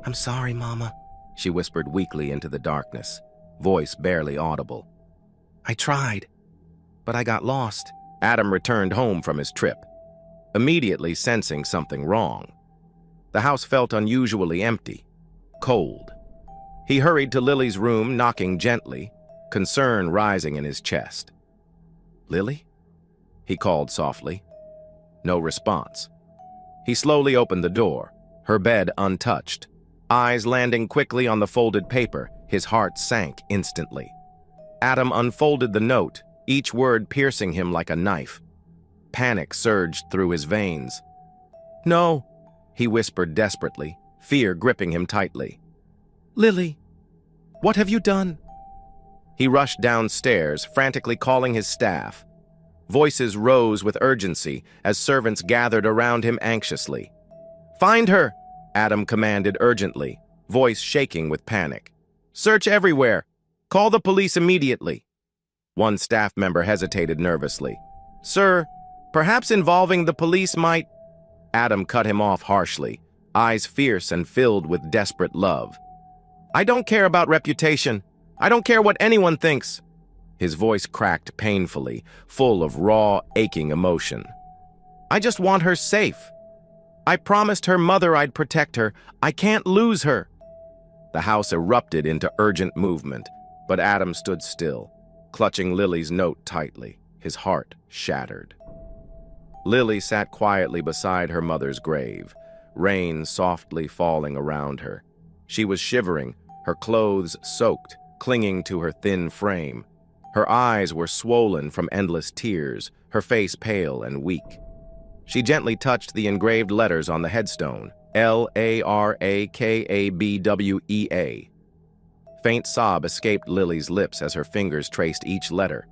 I'm sorry, Mama, she whispered weakly into the darkness, voice barely audible. I tried, but I got lost. Adam returned home from his trip, immediately sensing something wrong. The house felt unusually empty, cold. He hurried to Lily's room, knocking gently, concern rising in his chest. Lily? He called softly. No response. He slowly opened the door, her bed untouched. Eyes landing quickly on the folded paper, his heart sank instantly. Adam unfolded the note, each word piercing him like a knife. Panic surged through his veins. No, he whispered desperately, fear gripping him tightly. Lily, what have you done? He rushed downstairs, frantically calling his staff. Voices rose with urgency as servants gathered around him anxiously. Find her, Adam commanded urgently, voice shaking with panic. Search everywhere. Call the police immediately. One staff member hesitated nervously. Sir, perhaps involving the police might... Adam cut him off harshly, eyes fierce and filled with desperate love. I don't care about reputation. I don't care what anyone thinks. His voice cracked painfully, full of raw, aching emotion. I just want her safe. I promised her mother I'd protect her. I can't lose her. The house erupted into urgent movement, but Adam stood still, clutching Lily's note tightly, his heart shattered. Lily sat quietly beside her mother's grave, rain softly falling around her. She was shivering, her clothes soaked, clinging to her thin frame. Her eyes were swollen from endless tears, her face pale and weak. She gently touched the engraved letters on the headstone, L-A-R-A-K-A-B-W-E-A. Faint sob escaped Lily's lips as her fingers traced each letter.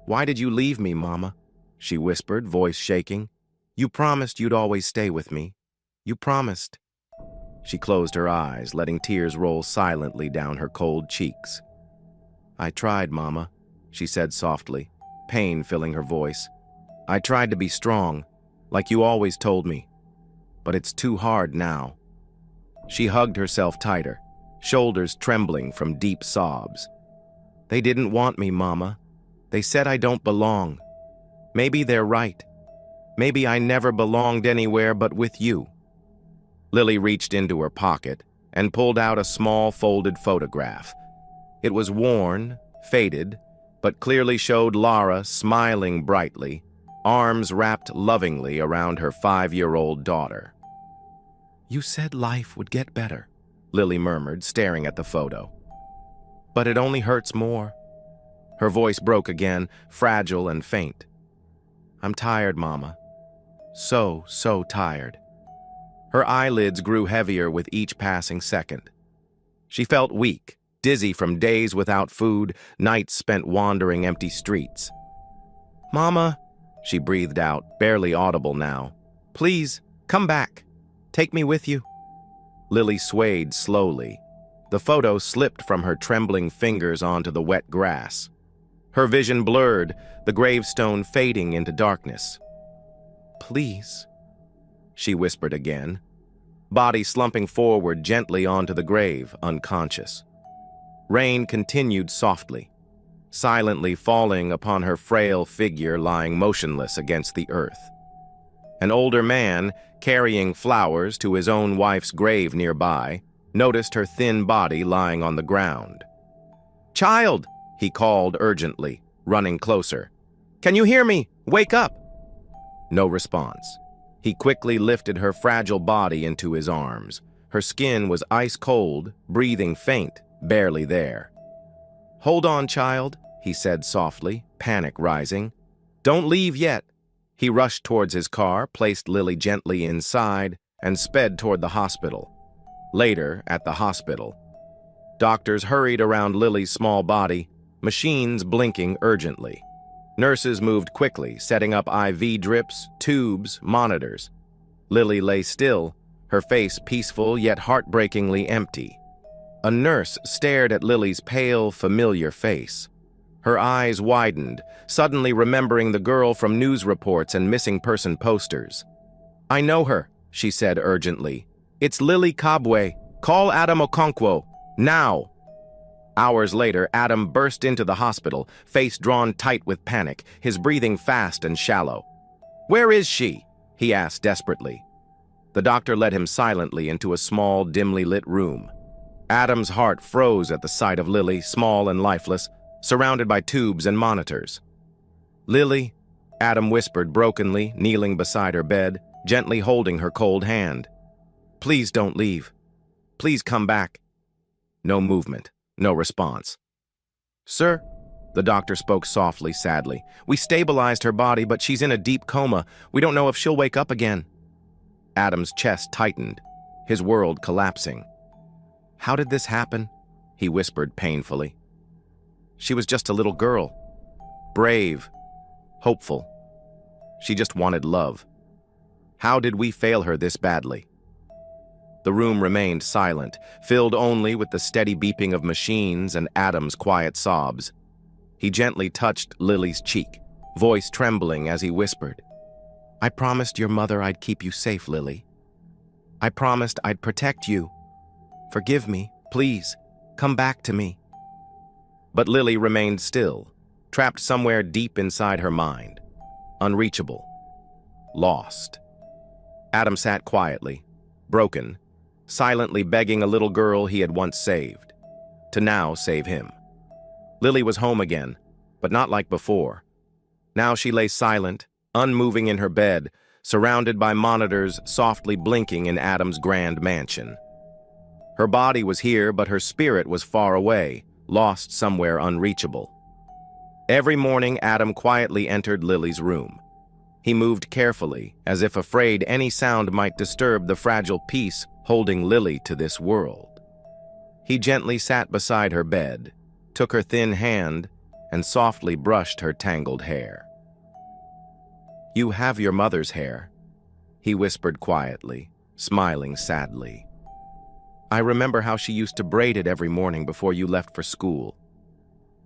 Why did you leave me, Mama? She whispered, voice shaking. You promised you'd always stay with me. You promised. She closed her eyes, letting tears roll silently down her cold cheeks. I tried, Mama, she said softly, pain filling her voice. I tried to be strong, like you always told me. But it's too hard now. She hugged herself tighter, shoulders trembling from deep sobs. They didn't want me, Mama. They said I don't belong. Maybe they're right. Maybe I never belonged anywhere but with you. Lily reached into her pocket and pulled out a small folded photograph. It was worn, faded, but clearly showed Lara smiling brightly, arms wrapped lovingly around her 5-year-old daughter. You said life would get better, Lily murmured, staring at the photo. But it only hurts more. Her voice broke again, fragile and faint. I'm tired, Mama. So tired. Her eyelids grew heavier with each passing second. She felt weak, dizzy from days without food, nights spent wandering empty streets. Mama, she breathed out, barely audible now. Please, come back. Take me with you. Lily swayed slowly. The photo slipped from her trembling fingers onto the wet grass. Her vision blurred, the gravestone fading into darkness. Please, she whispered again, body slumping forward gently onto the grave, unconscious. Rain continued softly, silently falling upon her frail figure lying motionless against the earth. An older man, carrying flowers to his own wife's grave nearby, noticed her thin body lying on the ground. Child, he called urgently, running closer. Can you hear me? Wake up! No response. He quickly lifted her fragile body into his arms. Her skin was ice cold, breathing faint, barely there. Hold on, child, he said softly, panic rising. Don't leave yet. He rushed towards his car, placed Lily gently inside, and sped toward the hospital. Later, at the hospital, doctors hurried around Lily's small body, machines blinking urgently. Nurses moved quickly, setting up IV drips, tubes, monitors. Lily lay still, her face peaceful yet heartbreakingly empty. A nurse stared at Lily's pale, familiar face. Her eyes widened, suddenly remembering the girl from news reports and missing person posters. I know her, she said urgently. It's Lily Cobway. Call Adam Okonkwo, now! Hours later, Adam burst into the hospital, face drawn tight with panic, his breathing fast and shallow. "Where is she?" he asked desperately. The doctor led him silently into a small, dimly lit room. Adam's heart froze at the sight of Lily, small and lifeless, surrounded by tubes and monitors. "Lily," Adam whispered brokenly, kneeling beside her bed, gently holding her cold hand. "Please don't leave. Please come back." No movement, no response. "Sir," the doctor spoke softly, sadly, "we stabilized her body, but she's in a deep coma. We don't know if she'll wake up again." Adam's chest tightened, his world collapsing. "How did this happen?" he whispered painfully. "She was just a little girl, brave, hopeful. She just wanted love. How did we fail her this badly?" The room remained silent, filled only with the steady beeping of machines and Adam's quiet sobs. He gently touched Lily's cheek, voice trembling as he whispered, "I promised your mother I'd keep you safe, Lily. I promised I'd protect you. Forgive me, please. Come back to me." But Lily remained still, trapped somewhere deep inside her mind, unreachable, lost. Adam sat quietly, broken, silently begging a little girl he had once saved, to now save him. Lily was home again, but not like before. Now she lay silent, unmoving in her bed, surrounded by monitors softly blinking in Adam's grand mansion. Her body was here, but her spirit was far away, lost somewhere unreachable. Every morning, Adam quietly entered Lily's room. He moved carefully, as if afraid any sound might disturb the fragile peace holding Lily to this world. He gently sat beside her bed, took her thin hand, and softly brushed her tangled hair. "You have your mother's hair," he whispered quietly, smiling sadly. "I remember how she used to braid it every morning before you left for school."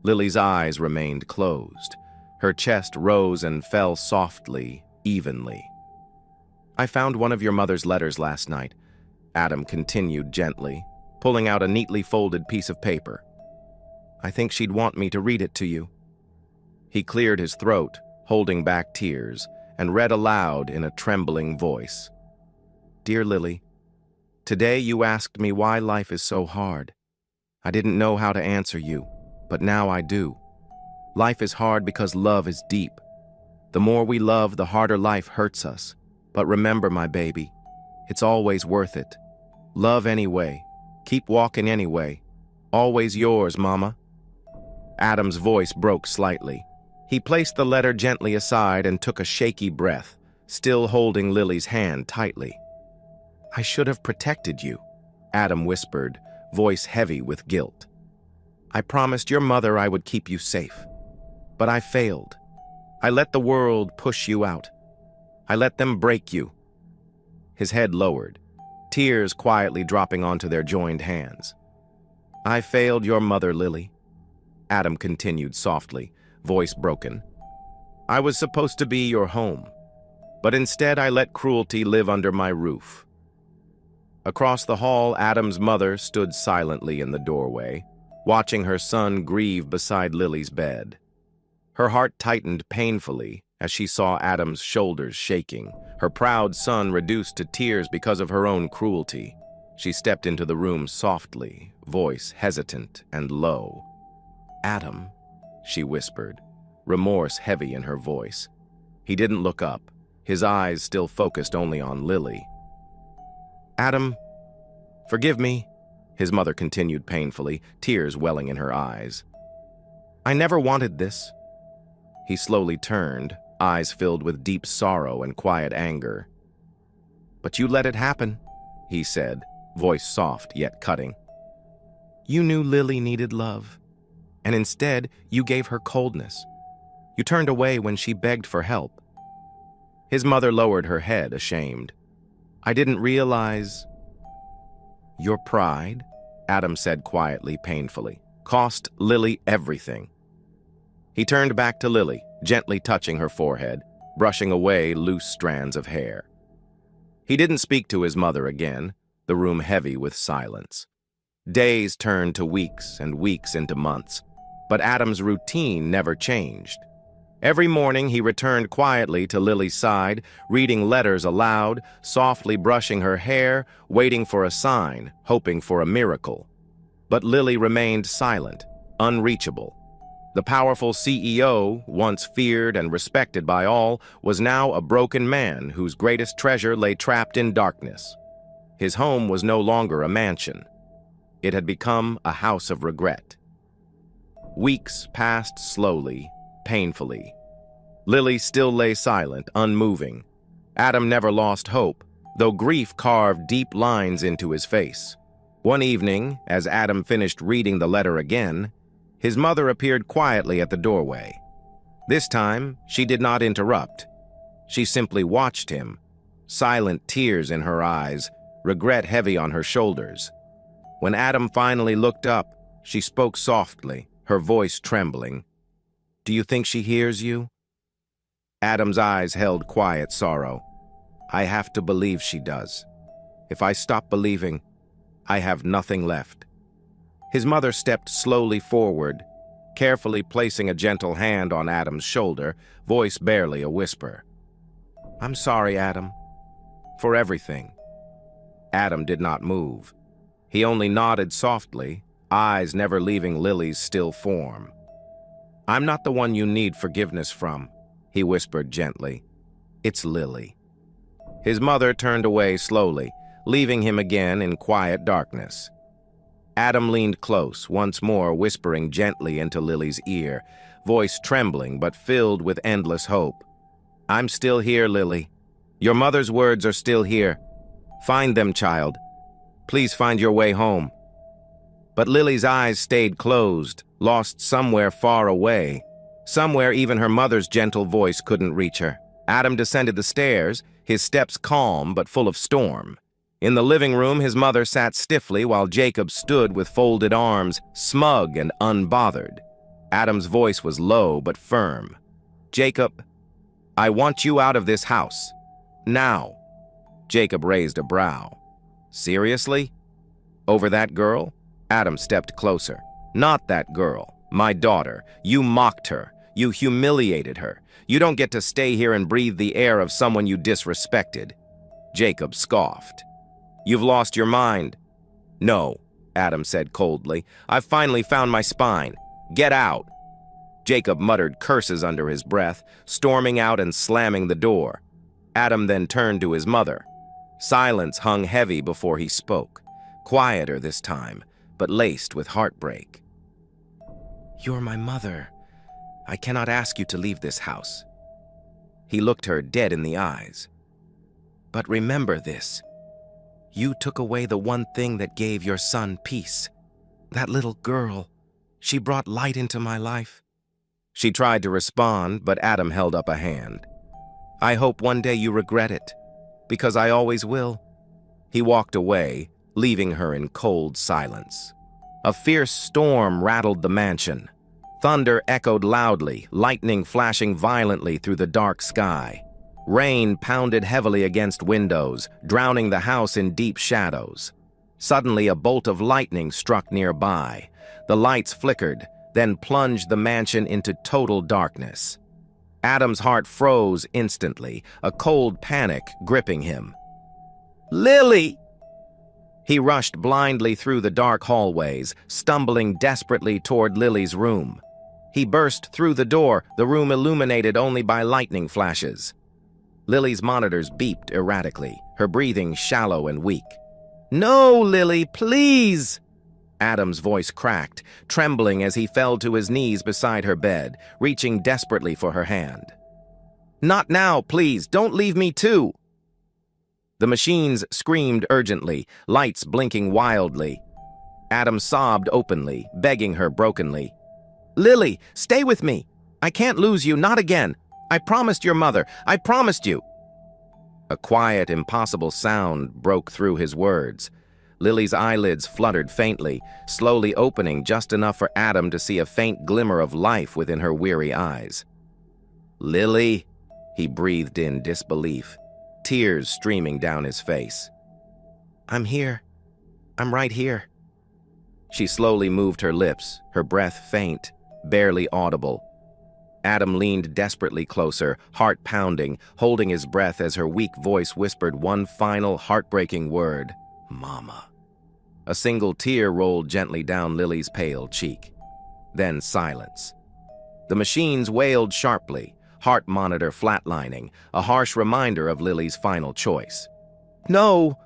Lily's eyes remained closed. Her chest rose and fell softly, evenly. "I found one of your mother's letters last night," Adam continued gently, pulling out a neatly folded piece of paper. "I think she'd want me to read it to you." He cleared his throat, holding back tears, and read aloud in a trembling voice. "Dear Lily, today you asked me why life is so hard. I didn't know how to answer you, but now I do. Life is hard because love is deep. The more we love, the harder life hurts us. But remember, my baby, it's always worth it. Love anyway. Keep walking anyway. Always yours, Mama." Adam's voice broke slightly. He placed the letter gently aside and took a shaky breath, still holding Lily's hand tightly. "I should have protected you," Adam whispered, voice heavy with guilt. "I promised your mother I would keep you safe. But I failed. I let the world push you out. I let them break you." His head lowered, tears quietly dropping onto their joined hands. "I failed your mother, Lily," Adam continued softly, voice broken. "I was supposed to be your home, but instead I let cruelty live under my roof." Across the hall, Adam's mother stood silently in the doorway, watching her son grieve beside Lily's bed. Her heart tightened painfully as she saw Adam's shoulders shaking, her proud son reduced to tears because of her own cruelty. She stepped into the room softly, voice hesitant and low. "Adam," she whispered, remorse heavy in her voice. He didn't look up, his eyes still focused only on Lily. "Adam, forgive me," his mother continued painfully, tears welling in her eyes. "I never wanted this." He slowly turned, eyes filled with deep sorrow and quiet anger. "But you let it happen," he said, voice soft yet cutting. "You knew Lily needed love, and instead you gave her coldness. You turned away when she begged for help." His mother lowered her head, ashamed. "I didn't realize—" "Your pride," Adam said quietly, painfully, "cost Lily everything." He turned back to Lily, gently touching her forehead, brushing away loose strands of hair. He didn't speak to his mother again, the room heavy with silence. Days turned to weeks and weeks into months, but Adam's routine never changed. Every morning he returned quietly to Lily's side, reading letters aloud, softly brushing her hair, waiting for a sign, hoping for a miracle. But Lily remained silent, unreachable. The powerful CEO, once feared and respected by all, was now a broken man whose greatest treasure lay trapped in darkness. His home was no longer a mansion. It had become a house of regret. Weeks passed slowly, painfully. Lily still lay silent, unmoving. Adam never lost hope, though grief carved deep lines into his face. One evening, as Adam finished reading the letter again, his mother appeared quietly at the doorway. This time, she did not interrupt. She simply watched him, silent tears in her eyes, regret heavy on her shoulders. When Adam finally looked up, she spoke softly, her voice trembling. "Do you think she hears you?" Adam's eyes held quiet sorrow. "I have to believe she does. If I stop believing, I have nothing left." His mother stepped slowly forward, carefully placing a gentle hand on Adam's shoulder, voice barely a whisper. "I'm sorry, Adam, for everything." Adam did not move. He only nodded softly, eyes never leaving Lily's still form. "I'm not the one you need forgiveness from," he whispered gently. "It's Lily." His mother turned away slowly, leaving him again in quiet darkness. Adam leaned close, once more whispering gently into Lily's ear, voice trembling but filled with endless hope. "I'm still here, Lily. Your mother's words are still here. Find them, child. Please find your way home." But Lily's eyes stayed closed, lost somewhere far away. Somewhere even her mother's gentle voice couldn't reach her. Adam descended the stairs, his steps calm but full of storm. In the living room, his mother sat stiffly while Jacob stood with folded arms, smug and unbothered. Adam's voice was low but firm. "Jacob, I want you out of this house. Now." Jacob raised a brow. "Seriously? Over that girl?" Adam stepped closer. "Not that girl. My daughter. You mocked her. You humiliated her. You don't get to stay here and breathe the air of someone you disrespected." Jacob scoffed. "You've lost your mind." "No," Adam said coldly. "I've finally found my spine. Get out." Jacob muttered curses under his breath, storming out and slamming the door. Adam then turned to his mother. Silence hung heavy before he spoke, quieter this time, but laced with heartbreak. "You're my mother. I cannot ask you to leave this house." He looked her dead in the eyes. "But remember this. You took away the one thing that gave your son peace. That little girl, she brought light into my life." She tried to respond, but Adam held up a hand. "I hope one day you regret it, because I always will." He walked away, leaving her in cold silence. A fierce storm rattled the mansion. Thunder echoed loudly, lightning flashing violently through the dark sky. Rain pounded heavily against windows, drowning the house in deep shadows. Suddenly, a bolt of lightning struck nearby. The lights flickered, then plunged the mansion into total darkness. Adam's heart froze instantly, a cold panic gripping him. "Lily!" He rushed blindly through the dark hallways, stumbling desperately toward Lily's room. He burst through the door, the room illuminated only by lightning flashes. Lily's monitors beeped erratically, her breathing shallow and weak. "No, Lily, please!" Adam's voice cracked, trembling as he fell to his knees beside her bed, reaching desperately for her hand. "Not now, please! Don't leave me too!" The machines screamed urgently, lights blinking wildly. Adam sobbed openly, begging her brokenly. "Lily, stay with me! I can't lose you, not again! I promised your mother, I promised you!" A quiet, impossible sound broke through his words. Lily's eyelids fluttered faintly, slowly opening just enough for Adam to see a faint glimmer of life within her weary eyes. "Lily," he breathed in disbelief, tears streaming down his face. I'm here. I'm right here. She slowly moved her lips, her breath faint, barely audible. Adam leaned desperately closer, heart pounding, holding his breath as her weak voice whispered one final heartbreaking word, Mama. A single tear rolled gently down Lily's pale cheek. Then silence. The machines wailed sharply, heart monitor flatlining, a harsh reminder of Lily's final choice. No!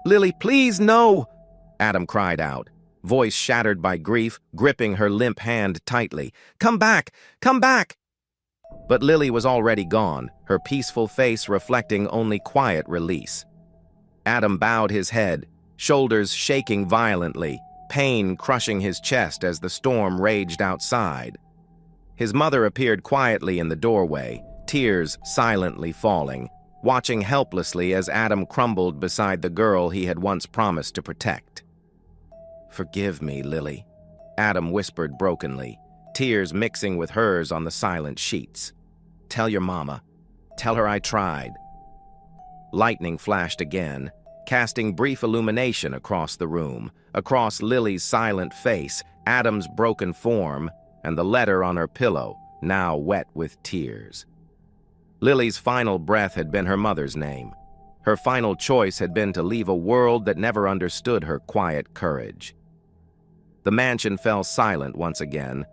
Lily, please, no! Adam cried out, voice shattered by grief, gripping her limp hand tightly. Come back! Come back! But Lily was already gone, her peaceful face reflecting only quiet release. Adam bowed his head, shoulders shaking violently, pain crushing his chest as the storm raged outside. His mother appeared quietly in the doorway, tears silently falling, watching helplessly as Adam crumbled beside the girl he had once promised to protect. Forgive me, Lily, Adam whispered brokenly, tears mixing with hers on the silent sheets. Tell your mama. Tell her I tried. Lightning flashed again, casting brief illumination across the room, across Lily's silent face, Adam's broken form, and the letter on her pillow, now wet with tears. Lily's final breath had been her mother's name. Her final choice had been to leave a world that never understood her quiet courage. The mansion fell silent once again,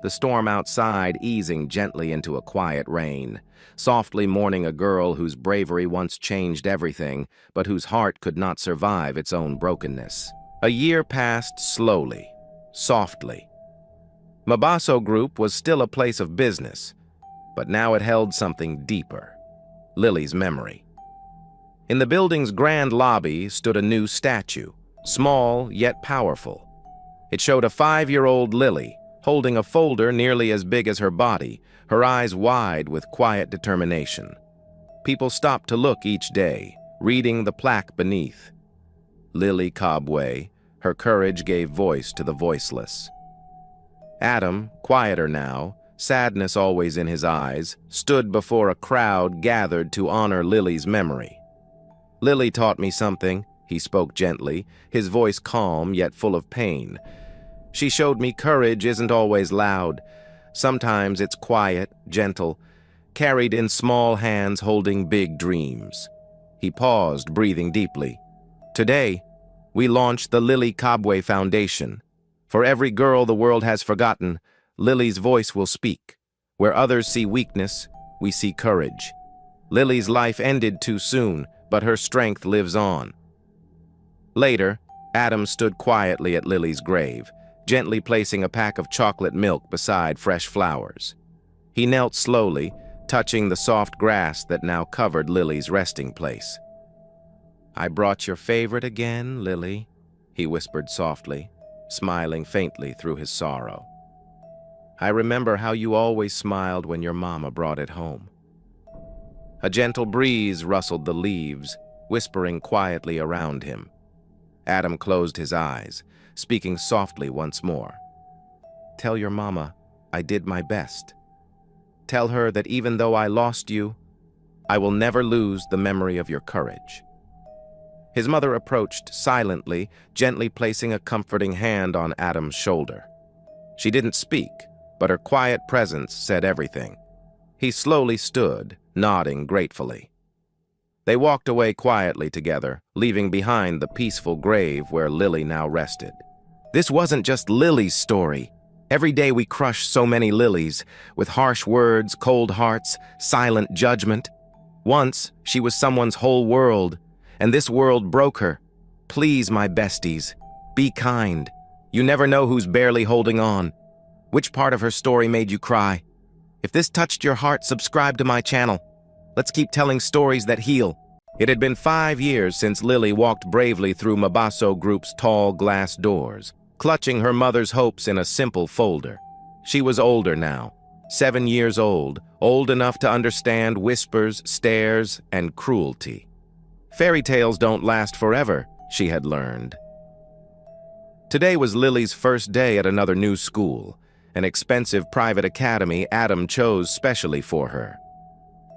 the storm outside easing gently into a quiet rain, softly mourning a girl whose bravery once changed everything, but whose heart could not survive its own brokenness. A year passed slowly, softly. Mabasso Group was still a place of business, but now it held something deeper, Lily's memory. In the building's grand lobby stood a new statue, small yet powerful. It showed a 5-year-old Lily, holding a folder nearly as big as her body, her eyes wide with quiet determination. People stopped to look each day, reading the plaque beneath. Lily Cobway, her courage gave voice to the voiceless. Adam, quieter now, sadness always in his eyes, stood before a crowd gathered to honor Lily's memory. Lily taught me something, he spoke gently, his voice calm yet full of pain. She showed me courage isn't always loud. Sometimes it's quiet, gentle, carried in small hands holding big dreams. He paused, breathing deeply. Today, we launched the Lily Cobway Foundation. For every girl the world has forgotten, Lily's voice will speak. Where others see weakness, we see courage. Lily's life ended too soon, but her strength lives on. Later, Adam stood quietly at Lily's grave, gently placing a pack of chocolate milk beside fresh flowers. He knelt slowly, touching the soft grass that now covered Lily's resting place. I brought your favorite again, Lily, he whispered softly, smiling faintly through his sorrow. I remember how you always smiled when your mama brought it home. A gentle breeze rustled the leaves, whispering quietly around him. Adam closed his eyes, speaking softly once more. Tell your mama I did my best. Tell her that even though I lost you, I will never lose the memory of your courage. His mother approached silently, gently placing a comforting hand on Adam's shoulder. She didn't speak, but her quiet presence said everything. He slowly stood, nodding gratefully. They walked away quietly together, leaving behind the peaceful grave where Lily now rested. This wasn't just Lily's story. Every day we crush so many Lilies, with harsh words, cold hearts, silent judgment. Once, she was someone's whole world, and this world broke her. Please, my besties, be kind. You never know who's barely holding on. Which part of her story made you cry? If this touched your heart, subscribe to my channel. Let's keep telling stories that heal. It had been 5 years since Lily walked bravely through Mabasso Group's tall glass doors, clutching her mother's hopes in a simple folder. She was older now, 7 years old, old enough to understand whispers, stares, and cruelty. Fairy tales don't last forever, she had learned. Today was Lily's first day at another new school, an expensive private academy Adam chose specially for her.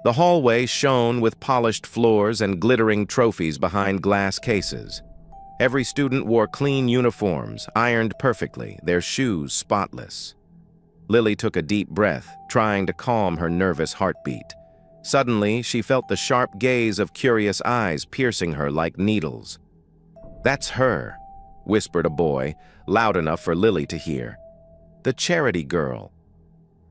The hallway shone with polished floors and glittering trophies behind glass cases. Every student wore clean uniforms, ironed perfectly, their shoes spotless. Lily took a deep breath, trying to calm her nervous heartbeat. Suddenly, she felt the sharp gaze of curious eyes piercing her like needles. "That's her," whispered a boy, loud enough for Lily to hear. "The charity girl."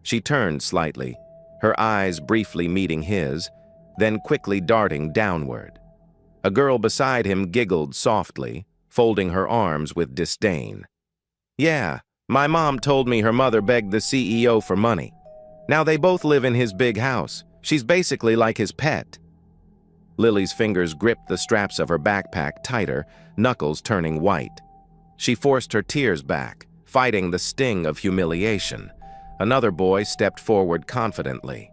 She turned slightly, her eyes briefly meeting his, then quickly darting downward. A girl beside him giggled softly, folding her arms with disdain. "Yeah, my mom told me her mother begged the CEO for money. Now they both live in his big house. She's basically like his pet." Lily's fingers gripped the straps of her backpack tighter, knuckles turning white. She forced her tears back, fighting the sting of humiliation. Another boy stepped forward confidently.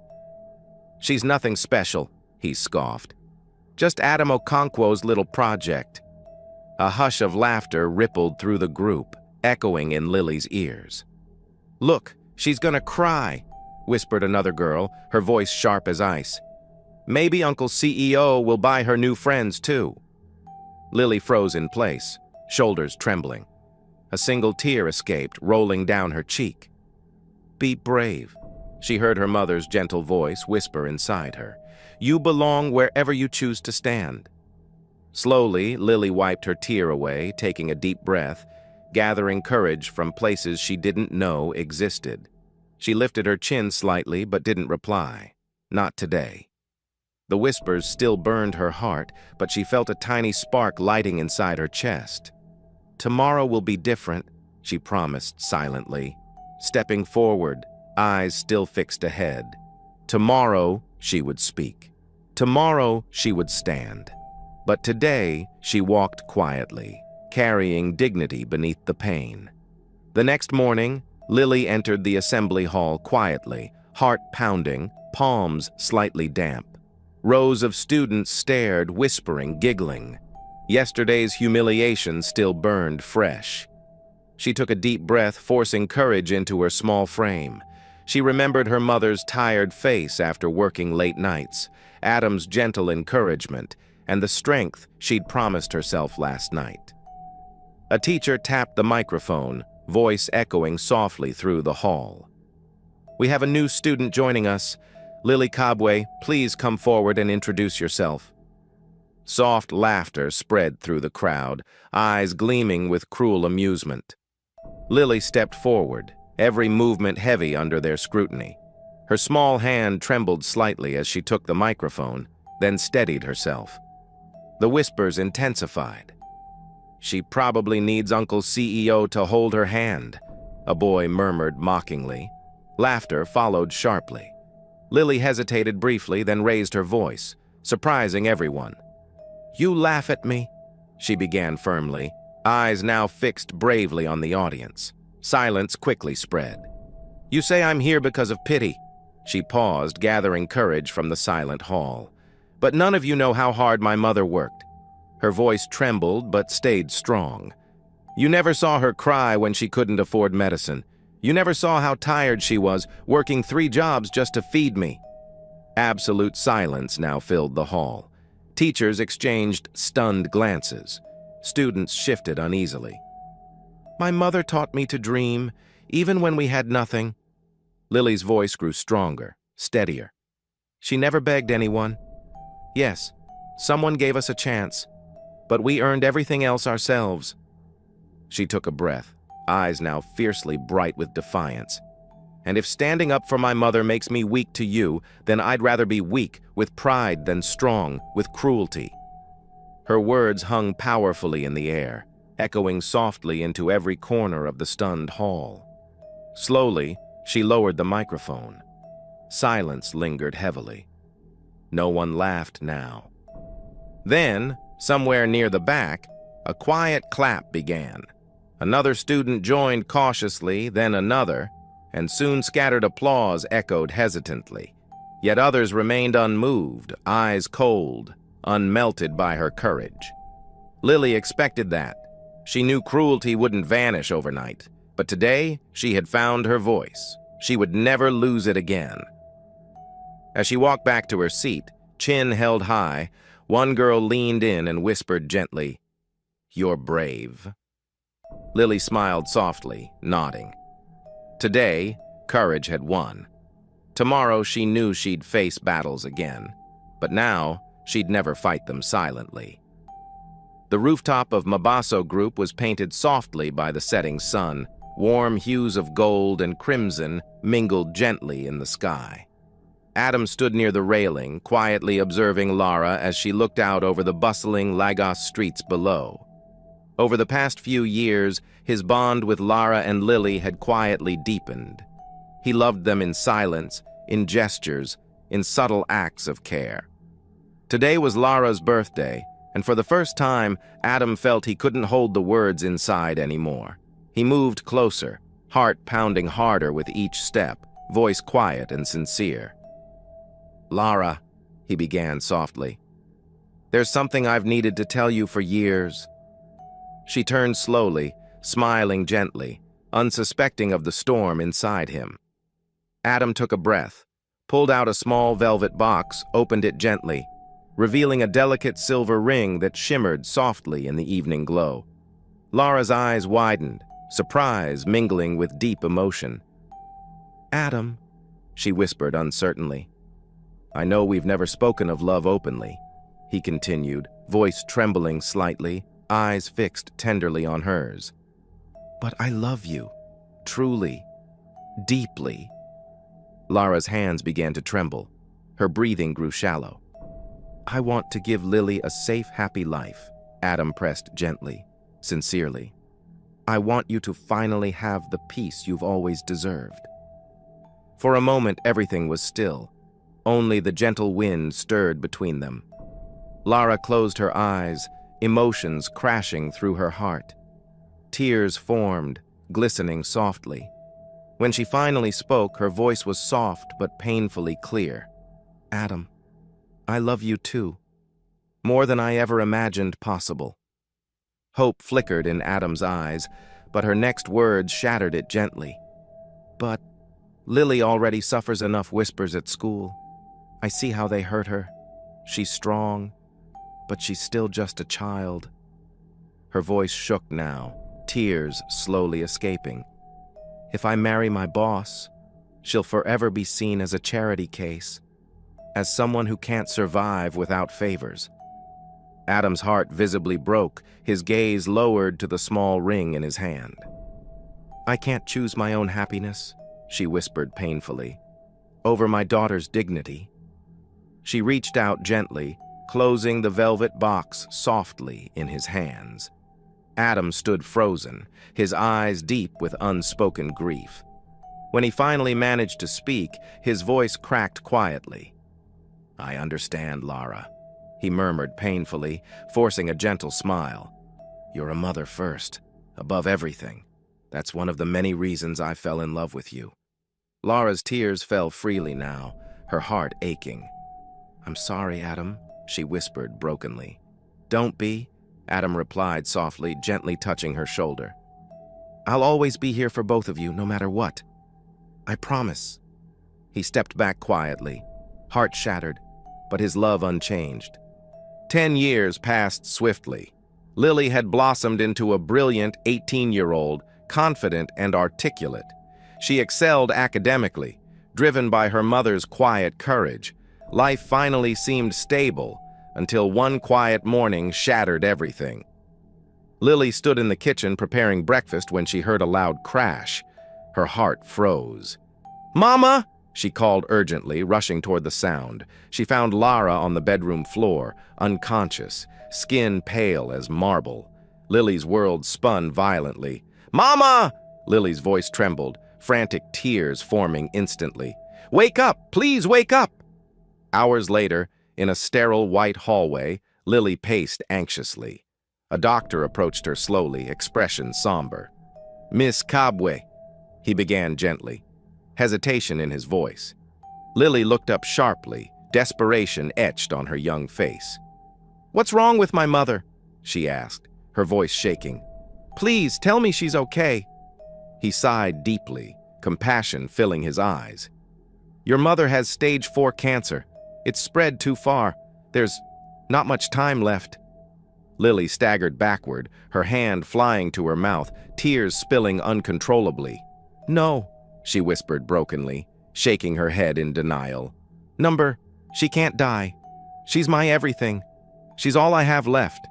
"She's nothing special," he scoffed. "Just Adam Okonkwo's little project." A hush of laughter rippled through the group, echoing in Lily's ears. "Look, she's gonna cry," whispered another girl, her voice sharp as ice. "Maybe Uncle CEO will buy her new friends too." Lily froze in place, shoulders trembling. A single tear escaped, rolling down her cheek. "Be brave," she heard her mother's gentle voice whisper inside her. "You belong wherever you choose to stand." Slowly, Lily wiped her tear away, taking a deep breath, gathering courage from places she didn't know existed. She lifted her chin slightly but didn't reply. Not today. The whispers still burned her heart, but she felt a tiny spark lighting inside her chest. "Tomorrow will be different," she promised silently, stepping forward, eyes still fixed ahead. Tomorrow, she would speak. Tomorrow, she would stand. But today, she walked quietly, carrying dignity beneath the pain. The next morning, Lily entered the assembly hall quietly, heart pounding, palms slightly damp. Rows of students stared, whispering, giggling. Yesterday's humiliation still burned fresh. She took a deep breath, forcing courage into her small frame. She remembered her mother's tired face after working late nights, Adam's gentle encouragement, and the strength she'd promised herself last night. A teacher tapped the microphone, voice echoing softly through the hall. "We have a new student joining us. Lily Kabwe, please come forward and introduce yourself." Soft laughter spread through the crowd, eyes gleaming with cruel amusement. Lily stepped forward, every movement heavy under their scrutiny. Her small hand trembled slightly as she took the microphone, then steadied herself. The whispers intensified. "She probably needs Uncle CEO to hold her hand," a boy murmured mockingly. Laughter followed sharply. Lily hesitated briefly, then raised her voice, surprising everyone. "You laugh at me," she began firmly, eyes now fixed bravely on the audience. Silence quickly spread. "You say I'm here because of pity." She paused, gathering courage from the silent hall. "But none of you know how hard my mother worked." Her voice trembled but stayed strong. "You never saw her cry when she couldn't afford medicine. You never saw how tired she was, working 3 jobs just to feed me." Absolute silence now filled the hall. Teachers exchanged stunned glances. Students shifted uneasily. "My mother taught me to dream, even when we had nothing." Lily's voice grew stronger, steadier. "She never begged anyone. Yes, someone gave us a chance, but we earned everything else ourselves." She took a breath, eyes now fiercely bright with defiance. "And if standing up for my mother makes me weak to you, then I'd rather be weak with pride than strong with cruelty." Her words hung powerfully in the air, echoing softly into every corner of the stunned hall. Slowly, she lowered the microphone. Silence lingered heavily. No one laughed now. Then, somewhere near the back, a quiet clap began. Another student joined cautiously, then another, and soon scattered applause echoed hesitantly. Yet others remained unmoved, eyes cold, unmelted by her courage. Lily expected that. She knew cruelty wouldn't vanish overnight, but today she had found her voice. She would never lose it again. As she walked back to her seat, chin held high, one girl leaned in and whispered gently, You're brave." Lily smiled softly, nodding. Today, courage had won. Tomorrow she knew she'd face battles again, but now she'd never fight them silently. The rooftop of Mabaso Group was painted softly by the setting sun. Warm hues of gold and crimson mingled gently in the sky. Adam stood near the railing, quietly observing Lara as she looked out over the bustling Lagos streets below. Over the past few years, his bond with Lara and Lily had quietly deepened. He loved them in silence, in gestures, in subtle acts of care. Today was Lara's birthday, and for the first time, Adam felt he couldn't hold the words inside anymore. He moved closer, heart pounding harder with each step, voice quiet and sincere. "Lara," he began softly, "there's something I've needed to tell you for years." She turned slowly, smiling gently, unsuspecting of the storm inside him. Adam took a breath, pulled out a small velvet box, opened it gently, revealing a delicate silver ring that shimmered softly in the evening glow. Lara's eyes widened, surprise mingling with deep emotion. "Adam," she whispered uncertainly. "I know we've never spoken of love openly," he continued, voice trembling slightly, eyes fixed tenderly on hers. "But I love you, truly, deeply." Lara's hands began to tremble. Her breathing grew shallow. "I want to give Lily a safe, happy life," Adam pressed gently, sincerely. "I want you to finally have the peace you've always deserved." For a moment, everything was still. Only the gentle wind stirred between them. Lara closed her eyes, emotions crashing through her heart. Tears formed, glistening softly. When she finally spoke, her voice was soft but painfully clear. "Adam, I love you too, more than I ever imagined possible." Hope flickered in Adam's eyes, but her next words shattered it gently. "But Lily already suffers enough whispers at school. I see how they hurt her. She's strong, but she's still just a child." Her voice shook now, tears slowly escaping. "If I marry my boss, she'll forever be seen as a charity case, as someone who can't survive without favors." Adam's heart visibly broke, his gaze lowered to the small ring in his hand. "I can't choose my own happiness," she whispered painfully, "over my daughter's dignity." She reached out gently, closing the velvet box softly in his hands. Adam stood frozen, his eyes deep with unspoken grief. When he finally managed to speak, his voice cracked quietly. "I understand, Lara," he murmured painfully, forcing a gentle smile. "You're a mother first, above everything. That's one of the many reasons I fell in love with you." Lara's tears fell freely now, her heart aching. "I'm sorry, Adam," she whispered brokenly. "Don't be," Adam replied softly, gently touching her shoulder. "I'll always be here for both of you, no matter what. I promise." He stepped back quietly, heart shattered, but his love unchanged. 10 years passed swiftly. Lily had blossomed into a brilliant 18-year-old, confident and articulate. She excelled academically, driven by her mother's quiet courage. Life finally seemed stable, until one quiet morning shattered everything. Lily stood in the kitchen preparing breakfast when she heard a loud crash. Her heart froze. "Mama!" she called urgently, rushing toward the sound. She found Lara on the bedroom floor, unconscious, skin pale as marble. Lily's world spun violently. "Mama!" Lily's voice trembled, frantic tears forming instantly. "Wake up! Please wake up!" Hours later, in a sterile white hallway, Lily paced anxiously. A doctor approached her slowly, expression somber. "Miss Kabwe," he began gently, hesitation in his voice. Lily looked up sharply, desperation etched on her young face. "What's wrong with my mother?" she asked, her voice shaking. "Please, tell me she's okay." He sighed deeply, compassion filling his eyes. "Your mother has stage 4 cancer. It's spread too far. There's not much time left." Lily staggered backward, her hand flying to her mouth, tears spilling uncontrollably. "No," she whispered brokenly, shaking her head in denial. She can't die. She's my everything. She's all I have left."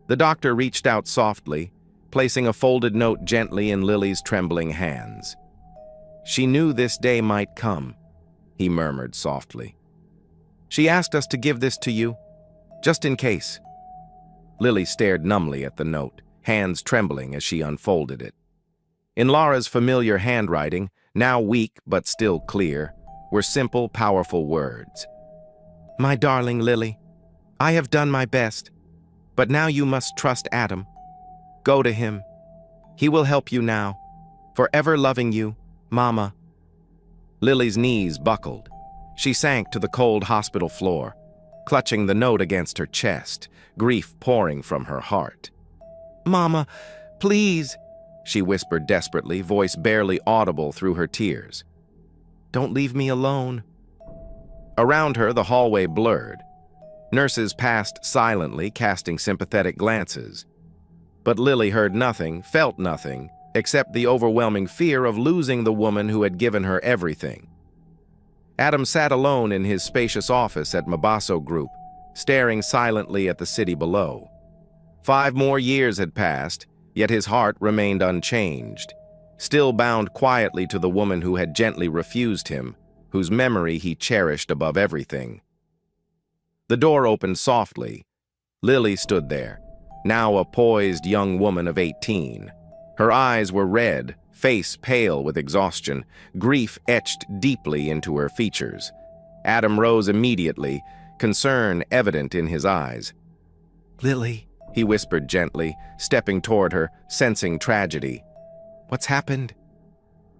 The doctor reached out softly, placing a folded note gently in Lily's trembling hands. "She knew this day might come," he murmured softly. "She asked us to give this to you, just in case." Lily stared numbly at the note, hands trembling as she unfolded it. In Laura's familiar handwriting, now weak but still clear, were simple, powerful words. "My darling Lily, I have done my best, but now you must trust Adam. Go to him. He will help you now. Forever loving you, Mama." Lily's knees buckled. She sank to the cold hospital floor, clutching the note against her chest, grief pouring from her heart. "Mama, please," she whispered desperately, voice barely audible through her tears. "Don't leave me alone." Around her, the hallway blurred. Nurses passed silently, casting sympathetic glances. But Lily heard nothing, felt nothing, except the overwhelming fear of losing the woman who had given her everything. Adam sat alone in his spacious office at Mabasso Group, staring silently at the city below. 5 more years had passed, yet his heart remained unchanged, still bound quietly to the woman who had gently refused him, whose memory he cherished above everything. The door opened softly. Lily stood there, now a poised young woman of 18. Her eyes were red, face pale with exhaustion, grief etched deeply into her features. Adam rose immediately, concern evident in his eyes. "Lily," he whispered gently, stepping toward her, sensing tragedy. "What's happened?"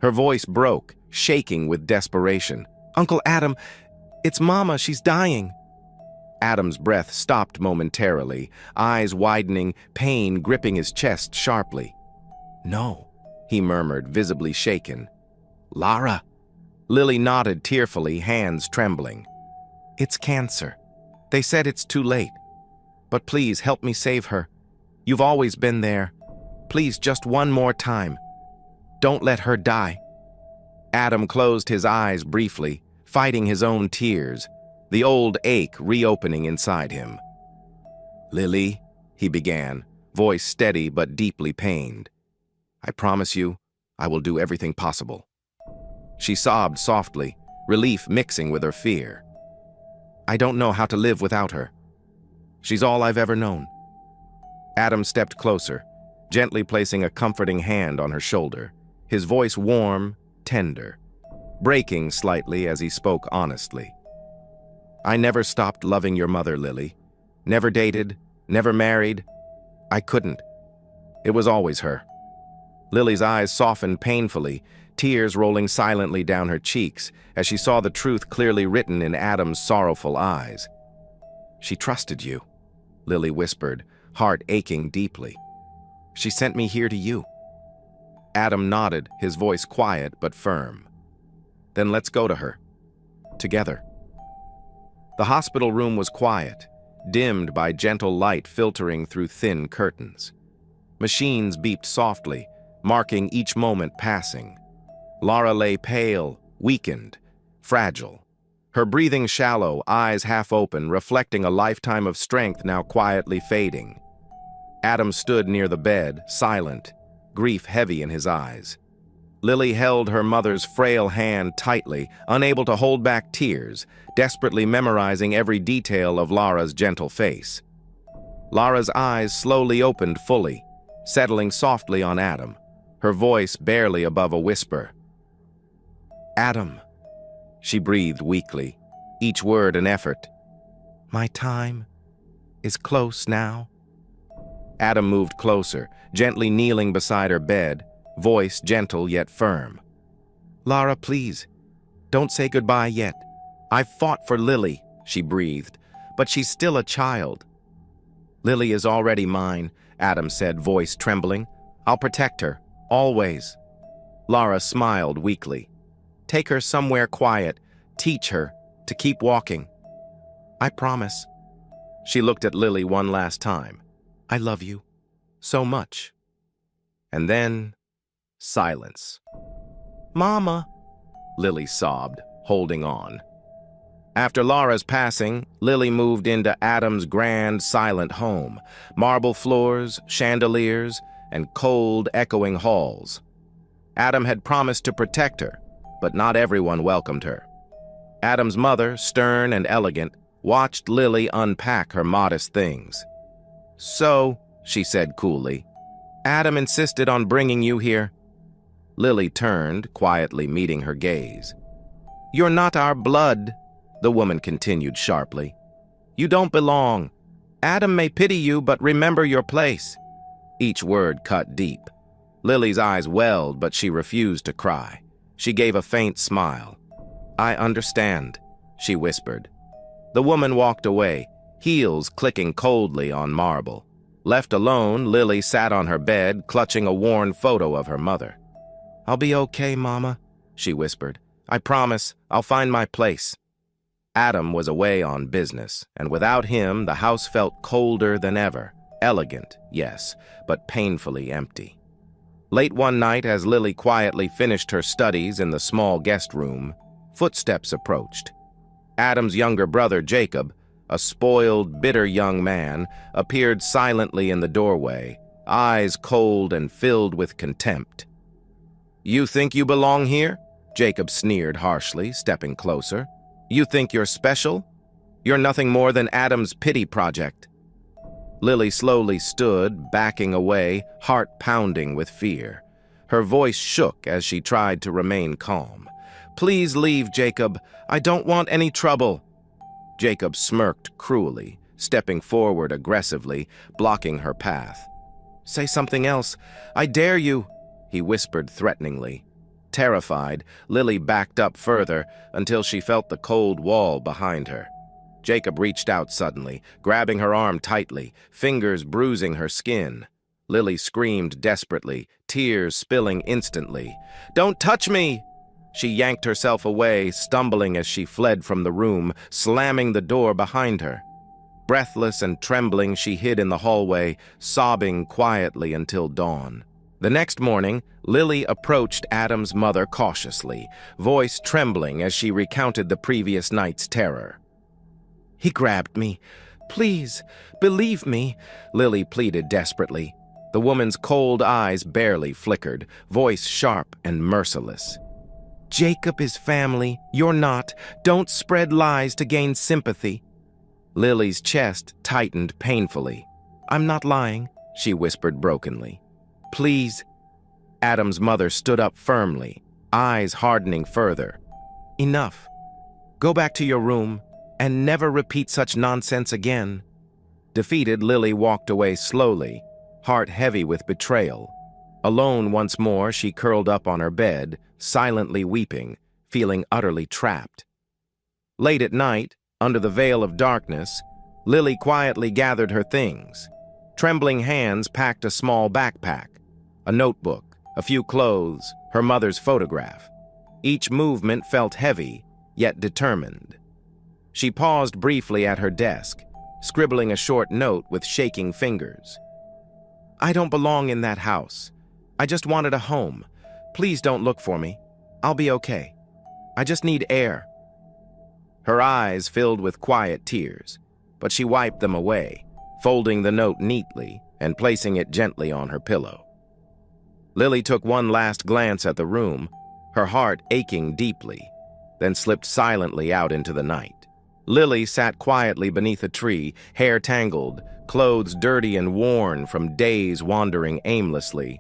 Her voice broke, shaking with desperation. "Uncle Adam, it's Mama, she's dying." Adam's breath stopped momentarily, eyes widening, pain gripping his chest sharply. "No," he murmured, visibly shaken. "Lara." Lily nodded tearfully, hands trembling. "It's cancer. They said it's too late. But please help me save her. You've always been there. Please, just one more time. Don't let her die." Adam closed his eyes briefly, fighting his own tears, the old ache reopening inside him. "Lily," he began, voice steady but deeply pained. "I promise you, I will do everything possible." She sobbed softly, relief mixing with her fear. "I don't know how to live without her. She's all I've ever known." Adam stepped closer, gently placing a comforting hand on her shoulder, his voice warm, tender, breaking slightly as he spoke honestly. "I never stopped loving your mother, Lily. Never dated, never married. I couldn't. It was always her." Lily's eyes softened painfully, tears rolling silently down her cheeks as she saw the truth clearly written in Adam's sorrowful eyes. "She trusted you," Lily whispered, heart aching deeply. "She sent me here to you." Adam nodded, his voice quiet but firm. "Then let's go to her. Together." The hospital room was quiet, dimmed by gentle light filtering through thin curtains. Machines beeped softly, marking each moment passing. Lara lay pale, weakened, fragile. Her breathing shallow, eyes half open, reflecting a lifetime of strength now quietly fading. Adam stood near the bed, silent, grief heavy in his eyes. Lily held her mother's frail hand tightly, unable to hold back tears, desperately memorizing every detail of Lara's gentle face. Lara's eyes slowly opened fully, settling softly on Adam, her voice barely above a whisper. "Adam," she breathed weakly, each word an effort. "My time is close now." Adam moved closer, gently kneeling beside her bed, voice gentle yet firm. "Lara, please, don't say goodbye yet. I've fought for Lily," she breathed, "but she's still a child." "Lily is already mine," Adam said, voice trembling. "I'll protect her, always." Lara smiled weakly. "Take her somewhere quiet, teach her to keep walking." "I promise." She looked at Lily one last time, I love you so much. And then, silence. Mama, Lily sobbed, holding on. After Laura's passing, Lily moved into Adam's grand, silent home. Marble floors, chandeliers, and cold, echoing halls. Adam had promised to protect her, but not everyone welcomed her. Adam's mother, stern and elegant, watched Lily unpack her modest things. "So," she said coolly, "Adam insisted on bringing you here." Lily turned, quietly meeting her gaze. "You're not our blood," the woman continued sharply. "You don't belong. Adam may pity you, but remember your place." Each word cut deep. Lily's eyes welled, but she refused to cry. She gave a faint smile. "I understand," she whispered. The woman walked away, heels clicking coldly on marble. Left alone, Lily sat on her bed, clutching a worn photo of her mother. "I'll be okay, Mama," she whispered. "I promise, I'll find my place." Adam was away on business, and without him, the house felt colder than ever. Elegant, yes, but painfully empty. Late one night, as Lily quietly finished her studies in the small guest room, footsteps approached. Adam's younger brother, Jacob, a spoiled, bitter young man, appeared silently in the doorway, eyes cold and filled with contempt. "You think you belong here?" Jacob sneered harshly, stepping closer. "You think you're special? You're nothing more than Adam's pity project." Lily slowly stood, backing away, heart pounding with fear. Her voice shook as she tried to remain calm. "Please leave, Jacob. I don't want any trouble." Jacob smirked cruelly, stepping forward aggressively, blocking her path. "Say something else. I dare you," he whispered threateningly. Terrified, Lily backed up further until she felt the cold wall behind her. Jacob reached out suddenly, grabbing her arm tightly, fingers bruising her skin. Lily screamed desperately, tears spilling instantly. "Don't touch me!" She yanked herself away, stumbling as she fled from the room, slamming the door behind her. Breathless and trembling, she hid in the hallway, sobbing quietly until dawn. The next morning, Lily approached Adam's mother cautiously, voice trembling as she recounted the previous night's terror. "He grabbed me. Please, believe me," Lily pleaded desperately. The woman's cold eyes barely flickered, voice sharp and merciless. "Jacob is family. You're not. Don't spread lies to gain sympathy." Lily's chest tightened painfully. "I'm not lying," she whispered brokenly. "Please." Adam's mother stood up firmly, eyes hardening further. "Enough. Go back to your room and never repeat such nonsense again." Defeated, Lily walked away slowly, heart heavy with betrayal. Alone once more, she curled up on her bed, silently weeping, feeling utterly trapped. Late at night, under the veil of darkness, Lily quietly gathered her things. Trembling hands packed a small backpack, a notebook, a few clothes, her mother's photograph. Each movement felt heavy, yet determined. She paused briefly at her desk, scribbling a short note with shaking fingers. "I don't belong in that house. I just wanted a home. Please don't look for me. I'll be okay. I just need air." Her eyes filled with quiet tears, but she wiped them away, folding the note neatly and placing it gently on her pillow. Lily took one last glance at the room, her heart aching deeply, then slipped silently out into the night. Lily sat quietly beneath a tree, hair tangled, clothes dirty and worn from days wandering aimlessly.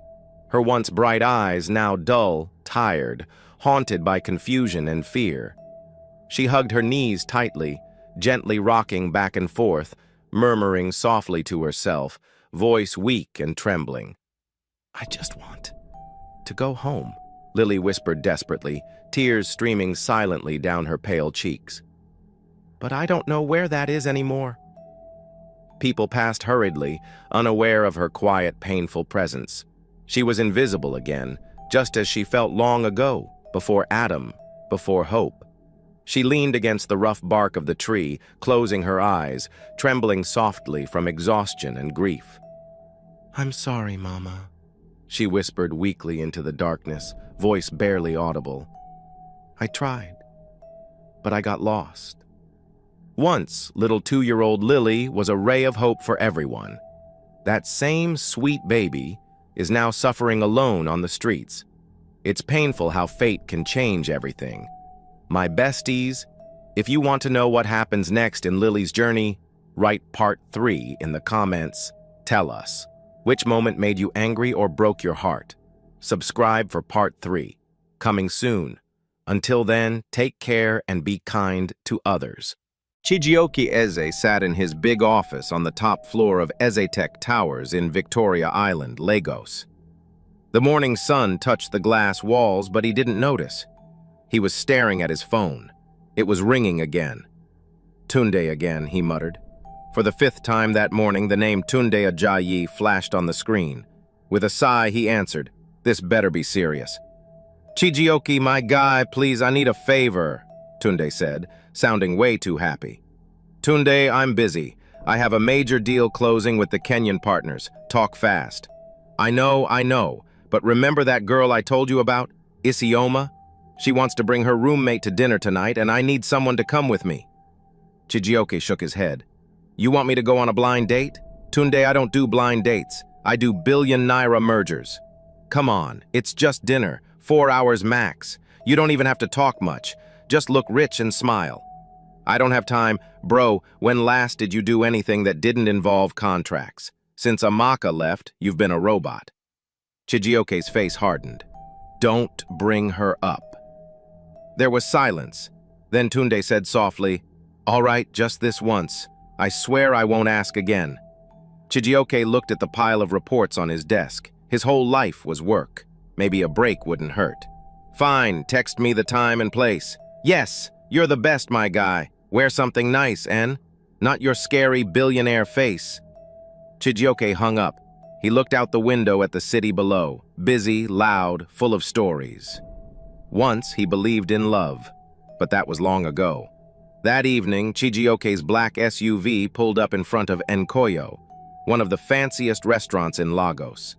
Her once bright eyes now dull, tired, haunted by confusion and fear. She hugged her knees tightly, gently rocking back and forth, murmuring softly to herself, voice weak and trembling. "I just want to go home," Lily whispered desperately, tears streaming silently down her pale cheeks. "But I don't know where that is anymore." People passed hurriedly, unaware of her quiet, painful presence. She was invisible again, just as she felt long ago, before Adam, before hope. She leaned against the rough bark of the tree, closing her eyes, trembling softly from exhaustion and grief. I'm sorry, Mama, she whispered weakly into the darkness, voice barely audible. I tried, but I got lost. Once, little 2-year-old Lily was a ray of hope for everyone. That same sweet baby is now suffering alone on the streets. It's painful how fate can change everything. My besties, if you want to know what happens next in Lily's journey, write part 3 in the comments. Tell us, which moment made you angry or broke your heart? Subscribe for part 3, coming soon. Until then, take care and be kind to others. Chijioke Eze sat in his big office on the top floor of Ezetech Towers in Victoria Island, Lagos. The morning sun touched the glass walls, but he didn't notice. He was staring at his phone. It was ringing again. Tunde again, he muttered. For the 5th time that morning, the name Tunde Ajayi flashed on the screen. With a sigh, he answered, "This better be serious." "Chijioke, my guy, please, I need a favor," Tunde said, sounding way too happy. "Tunde, I'm busy. I have a major deal closing with the Kenyan partners. Talk fast." I know, but remember that girl I told you about, Isioma? She wants to bring her roommate to dinner tonight, and I need someone to come with me." Chijioke shook his head. "You want me to go on a blind date? Tunde, I don't do blind dates. I do billion naira mergers. Come on, it's just dinner, 4 hours max. You don't even have to talk much. Just look rich and smile." "I don't have time. Bro, when last did you do anything that didn't involve contracts? Since Amaka left, you've been a robot." Chijioke's face hardened. "Don't bring her up." There was silence. Then Tunde said softly, "All right, just this once. I swear I won't ask again." Chijioke looked at the pile of reports on his desk. His whole life was work. Maybe a break wouldn't hurt. "Fine, text me the time and place." "Yes, you're the best, my guy. Wear something nice, N. Not your scary billionaire face." Chijioke hung up. He looked out the window at the city below, busy, loud, full of stories. Once he believed in love, but that was long ago. That evening, Chijioke's black SUV pulled up in front of Nkoyo, one of the fanciest restaurants in Lagos.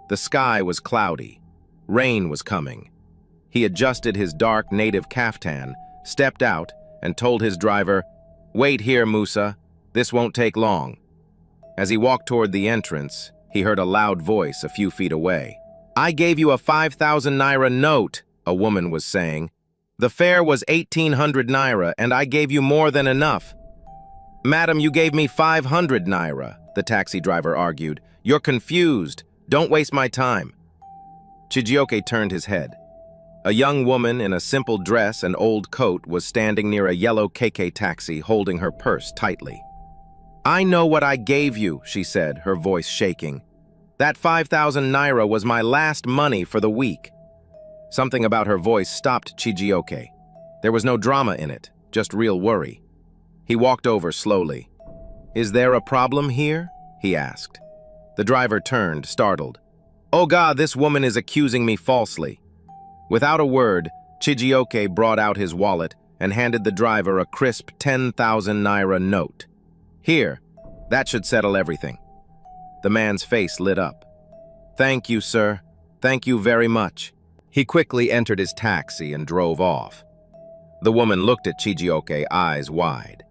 The sky was cloudy. Rain was coming. He adjusted his dark native kaftan, stepped out, and told his driver, "Wait here, Musa. This won't take long." As he walked toward the entrance, he heard a loud voice a few feet away. "I gave you a 5,000 naira note," a woman was saying. "The fare was 1,800 naira, and I gave you more than enough." "Madam, you gave me 500 naira, the taxi driver argued. "You're confused. Don't waste my time." Chijioke turned his head. A young woman in a simple dress and old coat was standing near a yellow KK taxi, holding her purse tightly. "I know what I gave you," she said, her voice shaking. "That 5,000 naira was my last money for the week." Something about her voice stopped Chijioke. There was no drama in it, just real worry. He walked over slowly. "Is there a problem here?" he asked. The driver turned, startled. "Oh God, this woman is accusing me falsely." Without a word, Chijioke brought out his wallet and handed the driver a crisp 10,000 naira note. "Here, that should settle everything." The man's face lit up. "Thank you, sir. Thank you very much." He quickly entered his taxi and drove off. The woman looked at Chijioke, eyes wide.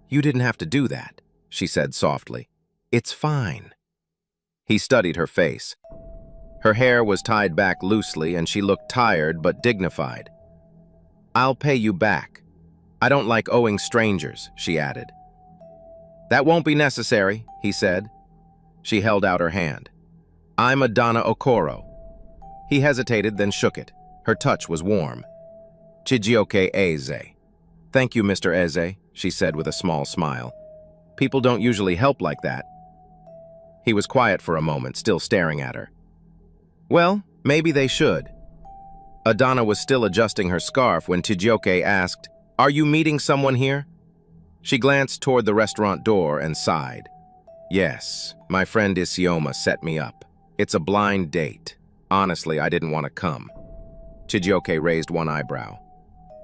"You didn't have to do that," she said softly. "It's fine." He studied her face. Her hair was tied back loosely and she looked tired but dignified. "I'll pay you back. I don't like owing strangers," she added. "That won't be necessary," he said. She held out her hand. "I'm Adana Okoro." He hesitated, then shook it. Her touch was warm. "Chijioke Eze." "Thank you, Mr. Eze," she said with a small smile. "People don't usually help like that." He was quiet for a moment, still staring at her. "Well, maybe they should." Adana was still adjusting her scarf when Chijioke asked, "Are you meeting someone here?" She glanced toward the restaurant door and sighed. "Yes, my friend Isioma set me up. It's a blind date. Honestly, I didn't want to come." Chijioke raised one eyebrow.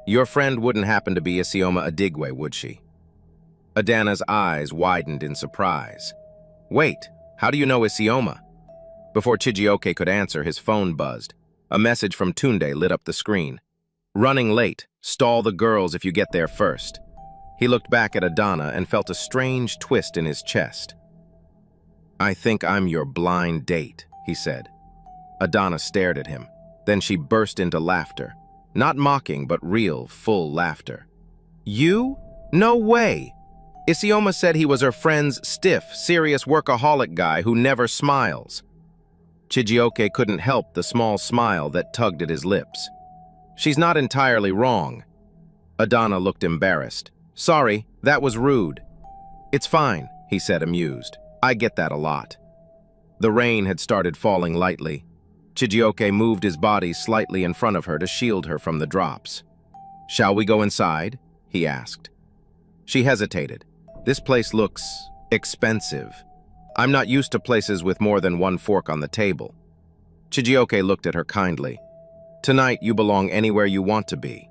"Your friend wouldn't happen to be Isioma Adigwe, would she?" Adana's eyes widened in surprise. "Wait, How do you know Isioma? Before Chijioke could answer, his phone buzzed. A message from Tunde lit up the screen. Running late. Stall the girls if you get there first. He looked back at Adana and felt a strange twist in his chest. I think I'm your blind date, he said. Adana stared at him. Then she burst into laughter. Not mocking, but real, full laughter. You? No way! Isioma said he was her friend's stiff, serious workaholic guy who never smiles. Chijioke couldn't help the small smile that tugged at his lips. She's not entirely wrong. Adana looked embarrassed. Sorry, that was rude. It's fine, he said, amused. I get that a lot. The rain had started falling lightly. Chijioke moved his body slightly in front of her to shield her from the drops. Shall we go inside? He asked. She hesitated. This place looks expensive. I'm not used to places with more than one fork on the table. Chijioke looked at her kindly. Tonight you belong anywhere you want to be.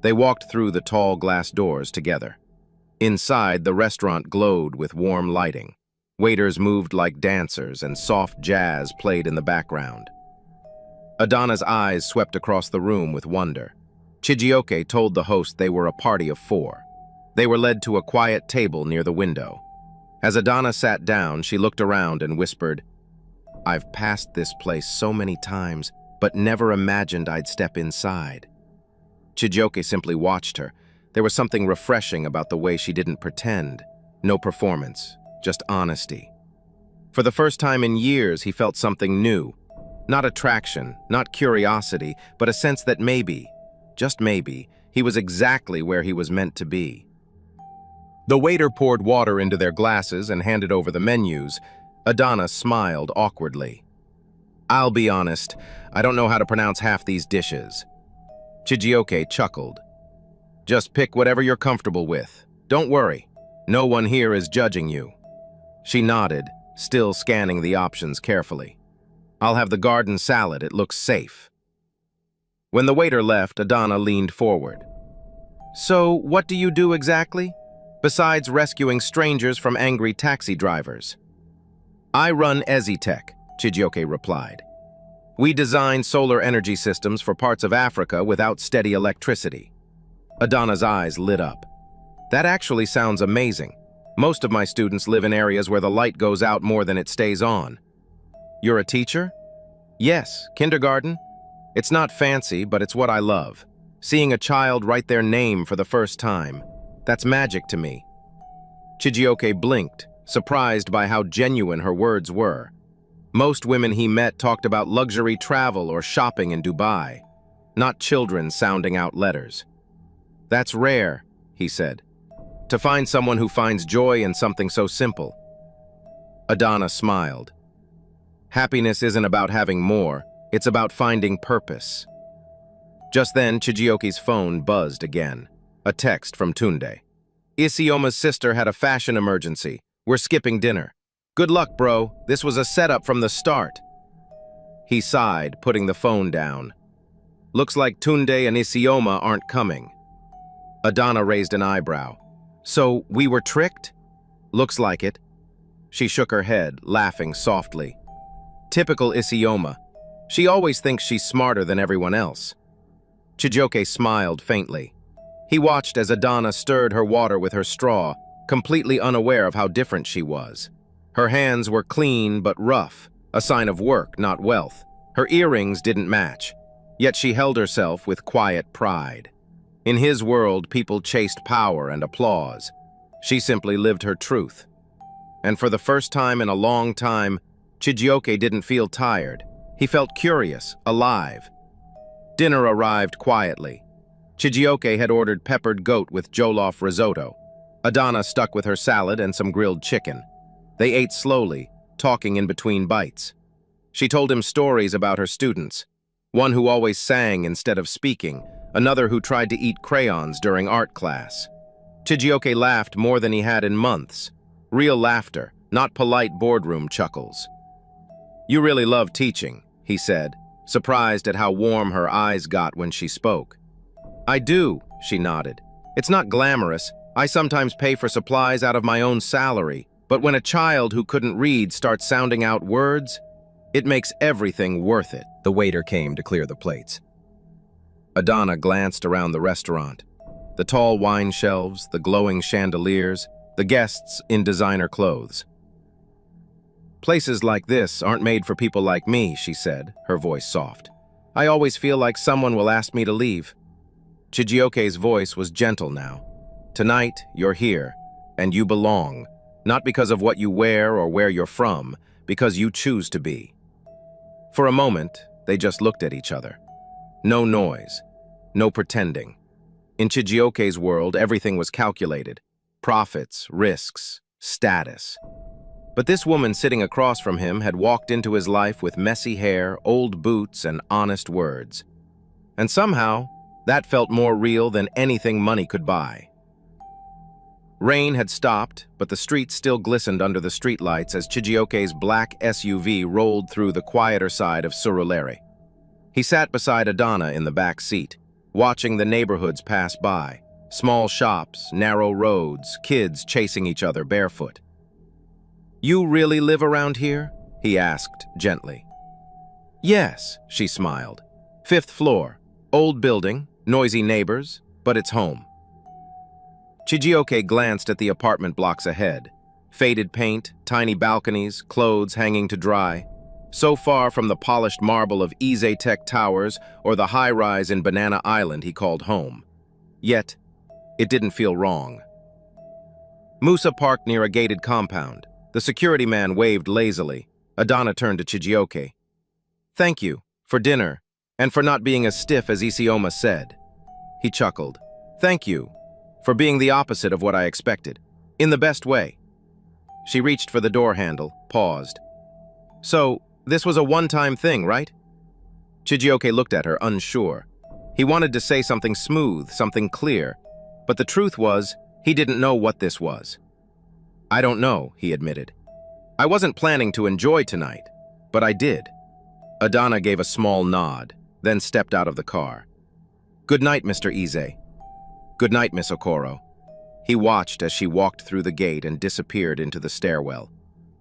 They walked through the tall glass doors together. Inside, the restaurant glowed with warm lighting. Waiters moved like dancers and soft jazz played in the background. Adana's eyes swept across the room with wonder. Chijioke told the host they were a party of 4. They were led to a quiet table near the window. As Adana sat down, she looked around and whispered, I've passed this place so many times, but never imagined I'd step inside. Chijioke simply watched her. There was something refreshing about the way she didn't pretend. No performance, just honesty. For the first time in years, he felt something new. Not attraction, not curiosity, but a sense that maybe, just maybe, he was exactly where he was meant to be. The waiter poured water into their glasses and handed over the menus. Adana smiled awkwardly. I'll be honest, I don't know how to pronounce half these dishes. Chijioke chuckled. Just pick whatever you're comfortable with. Don't worry, no one here is judging you. She nodded, still scanning the options carefully. I'll have the garden salad, it looks safe. When the waiter left, Adana leaned forward. So, what do you do exactly? Besides rescuing strangers from angry taxi drivers. I run Ezitech, Chijioke replied. We design solar energy systems for parts of Africa without steady electricity. Adana's eyes lit up. That actually sounds amazing. Most of my students live in areas where the light goes out more than it stays on. You're a teacher? Yes, kindergarten. It's not fancy, but it's what I love. Seeing a child write their name for the first time. That's magic to me. Chijioke blinked, surprised by how genuine her words were. Most women he met talked about luxury travel or shopping in Dubai, not children sounding out letters. That's rare, he said, to find someone who finds joy in something so simple. Adana smiled. Happiness isn't about having more, it's about finding purpose. Just then, Chijioke's phone buzzed again. A text from Tunde. Isioma's sister had a fashion emergency. We're skipping dinner. Good luck, bro. This was a setup from the start. He sighed, putting the phone down. Looks like Tunde and Isioma aren't coming. Adana raised an eyebrow. So, we were tricked? Looks like it. She shook her head, laughing softly. Typical Isioma. She always thinks she's smarter than everyone else. Chijioke smiled faintly. He watched as Adana stirred her water with her straw, completely unaware of how different she was. Her hands were clean but rough, a sign of work, not wealth. Her earrings didn't match, yet she held herself with quiet pride. In his world, people chased power and applause. She simply lived her truth. And for the first time in a long time, Chijioke didn't feel tired. He felt curious, alive. Dinner arrived quietly. Chijioke had ordered peppered goat with jollof risotto. Adana stuck with her salad and some grilled chicken. They ate slowly, talking in between bites. She told him stories about her students. One who always sang instead of speaking, another who tried to eat crayons during art class. Chijioke laughed more than he had in months. Real laughter, not polite boardroom chuckles. You really love teaching, he said, surprised at how warm her eyes got when she spoke. I do, she nodded. It's not glamorous. I sometimes pay for supplies out of my own salary. But when a child who couldn't read starts sounding out words, it makes everything worth it. The waiter came to clear the plates. Adana glanced around the restaurant. The tall wine shelves, the glowing chandeliers, the guests in designer clothes. "Places like this aren't made for people like me," she said, her voice soft. "I always feel like someone will ask me to leave." Chijioke's voice was gentle now. "Tonight, you're here, and you belong, not because of what you wear or where you're from, because you choose to be." For a moment, they just looked at each other. No noise, no pretending. In Chijioke's world, everything was calculated. Profits, risks, status. But this woman sitting across from him had walked into his life with messy hair, old boots, and honest words. And somehow, that felt more real than anything money could buy. Rain had stopped, but the streets still glistened under the streetlights as Chijioke's black SUV rolled through the quieter side of Surulere. He sat beside Adana in the back seat, watching the neighborhoods pass by. Small shops, narrow roads, kids chasing each other barefoot. "You really live around here?" he asked gently. "Yes," she smiled. "5th floor, old building, noisy neighbors, but it's home." Chijioke glanced at the apartment blocks ahead. Faded paint, tiny balconies, clothes hanging to dry. So far from the polished marble of Izetech Towers or the high-rise in Banana Island he called home. Yet, it didn't feel wrong. Musa parked near a gated compound. The security man waved lazily. Adana turned to Chijioke. "Thank you, for dinner, and for not being as stiff as Isioma said." He chuckled. "Thank you, for being the opposite of what I expected, in the best way." She reached for the door handle, paused. "So, this was a one-time thing, right?" Chijioke looked at her, unsure. He wanted to say something smooth, something clear, but the truth was, he didn't know what this was. "I don't know," he admitted. "I wasn't planning to enjoy tonight, but I did." Adana gave a small nod, then stepped out of the car. "Good night, Mr. Ize." "Good night, Miss Okoro." He watched as she walked through the gate and disappeared into the stairwell.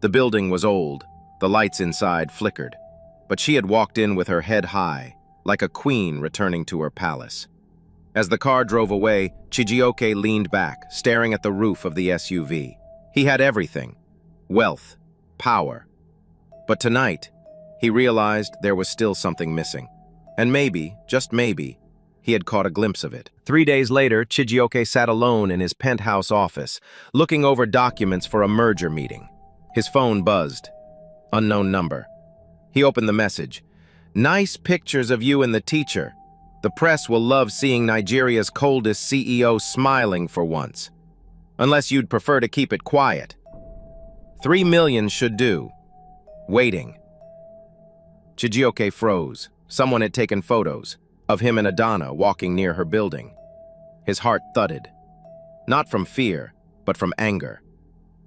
The building was old, the lights inside flickered, but she had walked in with her head high, like a queen returning to her palace. As the car drove away, Chijioke leaned back, staring at the roof of the SUV. He had everything: wealth, power. But tonight, he realized there was still something missing. And maybe, just maybe, he had caught a glimpse of it. 3 days later, Chijioke sat alone in his penthouse office, looking over documents for a merger meeting. His phone buzzed. Unknown number. He opened the message. "Nice pictures of you and the teacher. The press will love seeing Nigeria's coldest CEO smiling for once. Unless you'd prefer to keep it quiet. 3 million should do. Waiting." Chijioke froze. Someone had taken photos of him and Adana walking near her building. His heart thudded. Not from fear, but from anger.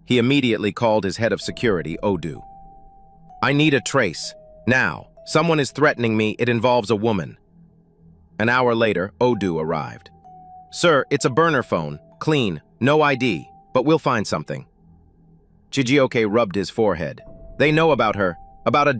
He immediately called his head of security, Odu. "I need a trace. Now. Someone is threatening me. It involves a woman." An hour later, Odu arrived. "Sir, it's a burner phone. Clean. No ID. But we'll find something." Chijioke rubbed his forehead. "They know about her. About a